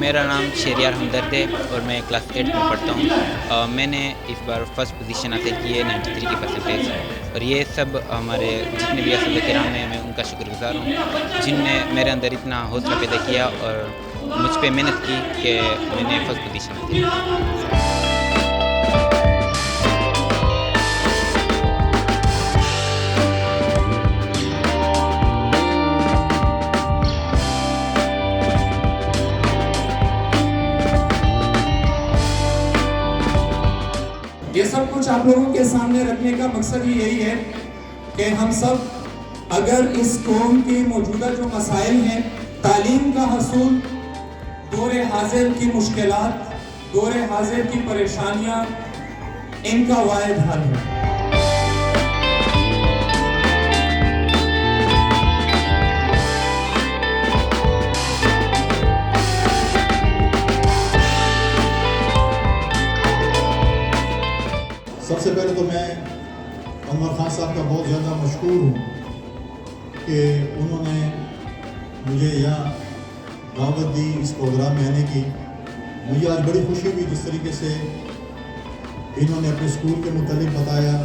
میرا نام شہریار ہمدرد ہے اور میں کلاس 8 میں پڑھتا ہوں. میں نے اس بار فرسٹ پوزیشن حاصل کی ہے 93 کی پرسنٹیج. اور یہ سب ہمارے جتنے بھی اساتذہ کرام ہیں میں ان کا شکر گزار ہوں جن نے میرے اندر اتنا حوصلہ پیدا کیا اور مجھ پہ محنت کی کہ میں نے فرسٹ پوزیشن حاصل کی. یہ سب کچھ آپ لوگوں کے سامنے رکھنے کا مقصد ہی یہی ہے کہ ہم سب اگر اس قوم کے موجودہ جو مسائل ہیں، تعلیم کا حصول، دور حاضر کی مشکلات، دور حاضر کی پریشانیاں، ان کا واحد حل ہے. سب سے پہلے تو میں انور خان صاحب کا بہت زیادہ مشکور ہوں کہ انہوں نے مجھے یہاں دعوت دی اس پروگرام میں آنے کی. مجھے آج بڑی خوشی ہوئی جس طریقے سے انہوں نے اپنے اسکول کے متعلق بتایا.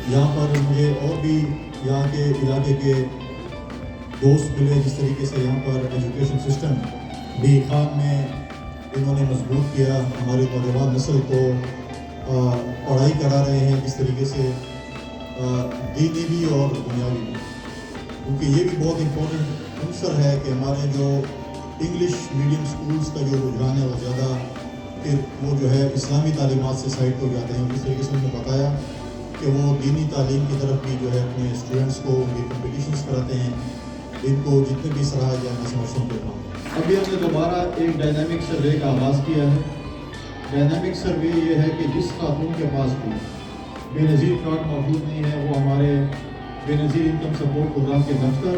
یہاں پر مجھے اور بھی یہاں کے علاقے کے دوست ملے جس طریقے سے یہاں پر ایجوکیشن سسٹم بھی خام میں انہوں نے مضبوط کیا. ہمارے نوجوان نسل کو پڑھائی کرا رہے ہیں جس طریقے سے دینی بھی اور دنیاوی بھی، کیونکہ یہ بھی بہت امپورٹنٹ عنصر ہے کہ ہمارے جو انگلش میڈیم سکولز کا جو رجحان ہے وہ زیادہ پھر وہ جو ہے اسلامی تعلیمات سے سائڈ ہو جاتے ہیں. جس طریقے سے انہوں نے بتایا کہ وہ دینی تعلیم کی طرف بھی جو ہے اپنے اسٹوڈنٹس کو ان کی کمپٹیشنس کراتے ہیں. ان کو جتنے بھی صلاح جائے میں سمجھتا ہوں کہ ابھی ہم نے دوبارہ ایک ڈائنامک سروے کا آغاز کیا ہے. ڈائنامک سروے یہ ہے کہ جس خاتون کے پاس بھی بے نظیر کارڈ موجود نہیں ہے وہ ہمارے بے نظیر انکم سپورٹ پروگرام کے دفتر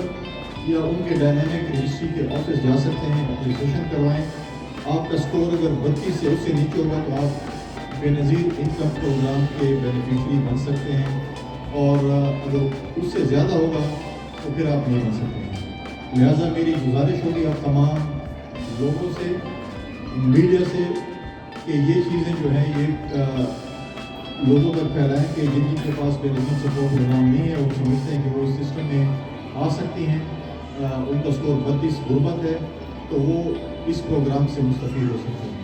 یا ان کے ڈائنامک رجسٹری کے آفس جا سکتے ہیں، اپلیکیشن کروائیں. آپ کا اسکور اگر 32 سے اس سے نیچے ہوگا تو آپ بے نظیر انکم پروگرام کے بینیفیشری بن سکتے ہیں، اور اگر اس سے زیادہ ہوگا تو پھر آپ نہیں بن سکتے ہیں. لہٰذا میری گزارش ہوگی آپ تمام لوگوں سے، میڈیا سے، کہ یہ چیزیں جو ہیں یہ لوگوں تک پھیلائیں کہ جن کے پاس بے نظیر سپورٹ پروگرام نہیں ہے وہ سمجھتے ہیں کہ وہ اس سسٹم میں آ سکتی ہیں. ان کا اسکور 32 غربت ہے تو وہ اس پروگرام سے مستفید ہو سکتے ہیں.